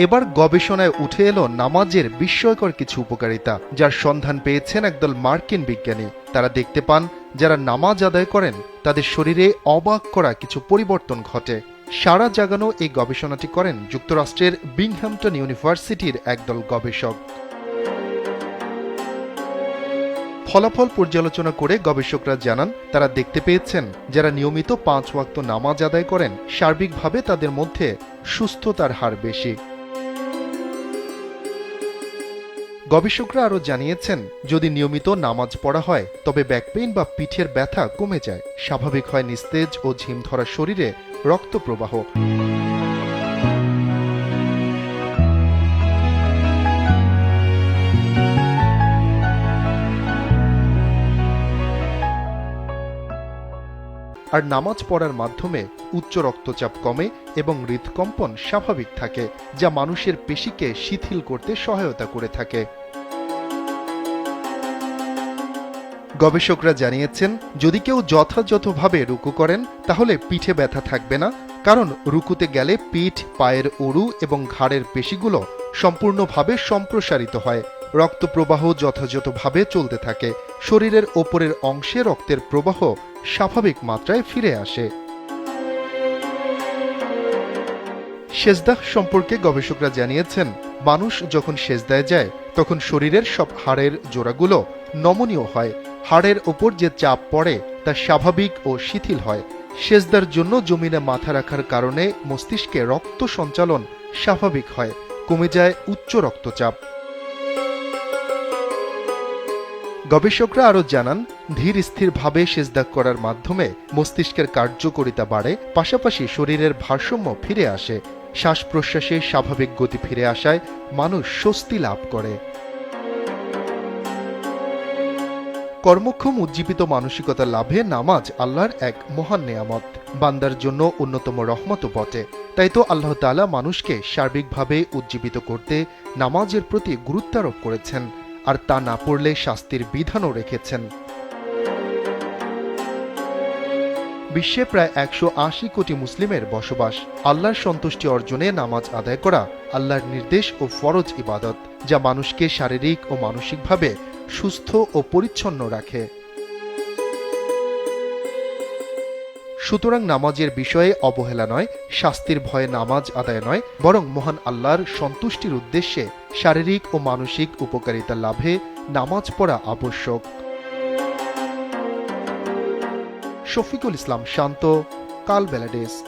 এবার গবেষণায় উঠে এলো নামাজের বিস্ময়কর কিছু উপকারিতা, যার সন্ধান পেয়েছেন একদল মার্কিন বিজ্ঞানী। তারা দেখতে পান যারা নামাজ আদায় করেন তাদের শরীরে অবাক করা কিছু পরিবর্তন ঘটে। সারা জাগানো এই গবেষণাটি করেন যুক্তরাষ্ট্রের বিংহ্যামটন ইউনিভার্সিটির একদল গবেষক। ফলাফল পর্যালোচনা করে গবেষকরা জানান তারা দেখতে পেয়েছেন যারা নিয়মিত 5 ওয়াক্ত নামাজ আদায় করেন সার্বিকভাবে তাদের মধ্যে সুস্থতার হার বেশি। গবেষকরা আরও জানিয়েছেন যদি নিয়মিত নামাজ পড়া হয় তবে ব্যাকপেইন বা পিঠের ব্যথা কমে যায়, স্বাভাবিক হয় নিস্তেজ ও ঝিম ধরা শরীরে রক্ত প্রবাহ। আর নামাজ পড়ার মাধ্যমে উচ্চ রক্তচাপ কমে এবং হৃদকম্পন স্বাভাবিক থাকে, যা মানুষের পেশিকে শিথিল করতে সহায়তা করে থাকে। গবেষকরা জানিয়েছেন যদি কেউ যথাযথভাবে রুকু করেন তাহলে পিঠে ব্যথা থাকবে না, কারণ রুকুতে গেলে পিঠ, পায়ের উরু এবং ঘাড়ের পেশিগুলো সম্পূর্ণভাবে সম্প্রসারিত হয়, রক্ত প্রবাহ যথাযথভাবে চলতে থাকে, শরীরের ওপরের অংশে রক্তের প্রবাহ স্বাভাবিক মাত্রায় ফিরে আসে। সেজদাহ সম্পর্কে গবেষকরা জানিয়েছেন মানুষ যখন সেজদায় যায় তখন শরীরের সব হাড়ের জোড়াগুলো নমনীয় হয়, হাড়ের ওপর যে চাপ পড়ে তা স্বাভাবিক ও শিথিল হয়। সেজদার জন্য জমিনে মাথা রাখার কারণে মস্তিষ্কে রক্ত সঞ্চালন স্বাভাবিক হয়, কমে যায় উচ্চ রক্তচাপ। গবেষকরা আরও জানান ধীর স্থিরভাবে সেজদা করার মাধ্যমে মস্তিষ্কের কার্যকারিতা বাড়ে, পাশাপাশি শরীরের ভারসাম্য ফিরে আসে, শ্বাস প্রশ্বাসে স্বাভাবিক গতি ফিরে আসায় মানুষ স্বস্তি লাভ করে। কর্মক্ষম উজ্জীবিত মানসিকতা লাভে নামাজ আল্লাহর এক মহান নেয়ামত, বান্দার জন্য অন্যতম রহমতও বটে। তাই তো আল্লাহ তাআলা মানুষকে সার্বিকভাবে উজ্জীবিত করতে নামাজের প্রতি গুরুত্ব আরোপ করেছেন, আর তা না পড়লে শাস্তির বিধানও রেখেছেন। বিশ্বে প্রায় 180 কোটি মুসলিমের বসবাস। আল্লাহর সন্তুষ্টি অর্জনে নামাজ আদায় করা আল্লাহর নির্দেশ ও ফরজ ইবাদত, যা মানুষকে শারীরিক ও মানসিকভাবে সুস্থ ও পরিচ্ছন্ন রাখে। সুতরাং নামাজের বিষয়ে অবহেলা নয়, শাস্তির ভয়ে নামাজ আদায় নয়, বরং মহান আল্লাহর সন্তুষ্টির উদ্দেশ্যে শারীরিক ও মানসিক উপকারিতা লাভে নামাজ পড়া আবশ্যক। শফিকুল ইসলাম শান্ত, কালবেলা ডেস্ক।